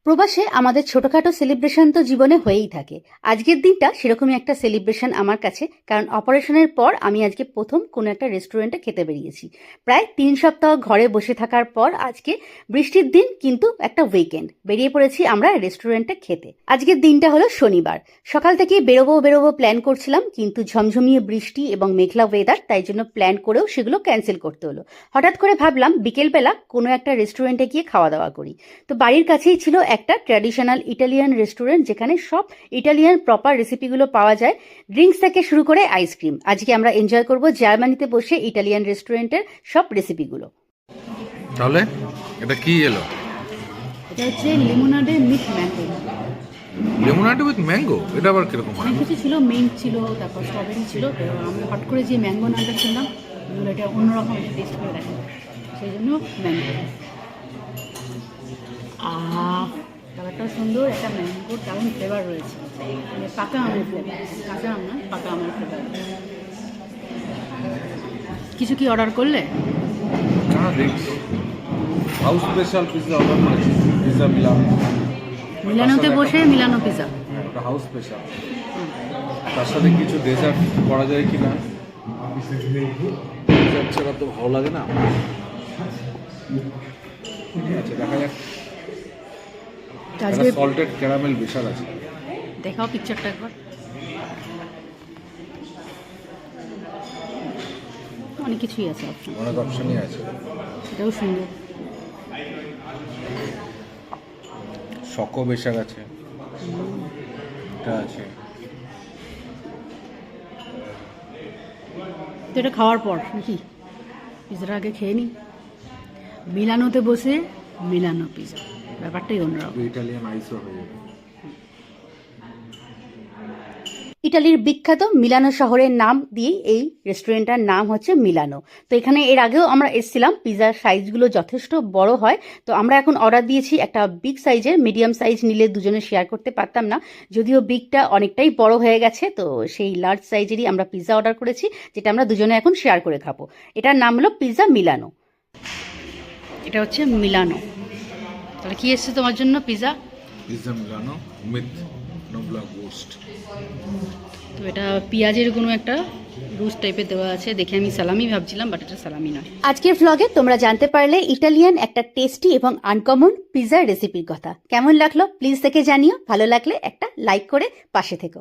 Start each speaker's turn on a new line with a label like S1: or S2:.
S1: প্রবাসে আমাদের ছোটখাটো সেলিব্রেশন তো জীবনে হয়েই থাকে। আজকের দিনটা সেরকমই একটা সেলিব্রেশন আমার কাছে, কারণ অপারেশনের পর আমি আজকে প্রথম কোনো একটা রেস্টুরেন্টে খেতে বেরিয়েছি। প্রায় 3 সপ্তাহ ঘরে বসে থাকার পর আজকে বৃষ্টির দিন, কিন্তু একটা উইকেন্ড, বেরিয়ে পড়েছি আমরা রেস্টুরেন্টে খেতে। আজকের দিনটা হলো শনিবার। সকাল থেকেই বেরোবো প্ল্যান করছিলাম, কিন্তু ঝমঝমিয়ে বৃষ্টি এবং মেঘলা ওয়েদার, তাই জন্য প্ল্যান করেও সেগুলো ক্যান্সেল করতে হলো। হঠাৎ করে ভাবলাম বিকেলবেলা কোনো একটা রেস্টুরেন্টে গিয়ে খাওয়া দাওয়া করি। তো বাড়ির কাছেই ছিল একটা ট্র্যাডিশনাল ইটালিয়ান রেস্টুরেন্ট, যেখানে সব ইটালিয়ান প্রপার রেসিপিগুলো পাওয়া যায়, ড্রিঙ্কস থেকে শুরু করে আইসক্রিম। আজকে আমরা এনজয় করব জার্মানিতে বসে ইটালিয়ান রেস্টুরেন্টের সব রেসিপিগুলো।
S2: তাহলে এটা কি এলো?
S1: এটা হচ্ছে লেমোনাডে উইথ ম্যাঙ্গো।
S2: লেমোনাডে উইথ ম্যাঙ্গো, এটা আবার কিরকম হয়?
S1: অনেক কিছু ছিল, মিন্ট ছিল, তারপর স্ট্রবেরি ছিল, তো আমি হট করে যে ম্যাঙ্গো নামটা শুনলাম, এটা অন্যরকম একটা টেস্ট করে দেখেন, সেই জন্য ম্যাঙ্গো। কালারটাও সুন্দর, একটা ম্যাঙ্গোর দারুণ ফ্লেভার রয়েছে, মানে পাকা আমের ফ্লেভার, কাঁচা আম না, পাকা আমের ফ্লেভার। কিছু কি অর্ডার করলে?
S2: হাউস স্পেশাল পিৎজা অর্ডার করেছি, পিৎজা
S1: মিলানোতে বসে মিলানো পিৎজা,
S2: ওটা হাউস স্পেশাল। তার সাথে কিছু ডেজার্ট করা যায় কি না, ডেজার্ট ছাড়া তো ভালো লাগে না। আচ্ছা, দেখা যাক।
S1: আজকে
S2: সল্টেড ক্যারামেল বিশাল আছে,
S1: দেখাও পিকচারটা একবার। অনেক কিছুই আছে, অপশন
S2: অনেক অপশনই আছে।
S1: এটাও সুন্দর।
S2: শকো বেশার আছে, এটা আছে।
S1: তো এটা খাওয়ার পর নাকি পিৎজাটা আগে খেয়ে নিই। মিলানোতে বসে মিলানো পিৎজা, ব্যাপারটাই অন্যরকম।
S2: ইটালিয়ান আইসও হয়ে যাবে।
S1: ইটালির বিখ্যাত মিলানো শহরের নাম দিয়েই এই রেস্টুরেন্টটার নাম হচ্ছে মিলানো। তো এখানে এর আগেও আমরা এসেছিলাম, পিৎজার সাইজগুলো যথেষ্ট বড় হয়। তো আমরা এখন অর্ডার দিয়েছি একটা বিগ সাইজের, মিডিয়াম সাইজ নিলে দুজনে শেয়ার করতে পারতাম না, যদিও বিগটা অনেকটাই বড় হয়ে গেছে, তো সেই লার্জ সাইজেরই আমরা পিৎজা অর্ডার করেছি, যেটা আমরা দুজনে এখন শেয়ার করে খাবো। এটার নাম হলো পিৎজা মিলানো। এটা হচ্ছে মিলানো। তাহলে কি এসছে তোমার জন্য? পিৎজা
S2: মিলানো উইথ নোবলা গোস্ট।
S1: তো এটা পেঁয়াজের কোনো একটা রোস্ট টাইপের দেওয়া আছে, দেখে আমি সালামি ভাবছিলাম, বাট এটা সালামি নয়। আজকের ভ্লগে তোমরা জানতে পারলে ইটালিয়ান একটা টেস্টি এবং আনকমন পিৎজার রেসিপির কথা। কেমন লাগলো প্লিজ থেকে জানিও, ভালো লাগলে একটা লাইক করে পাশে থেকো।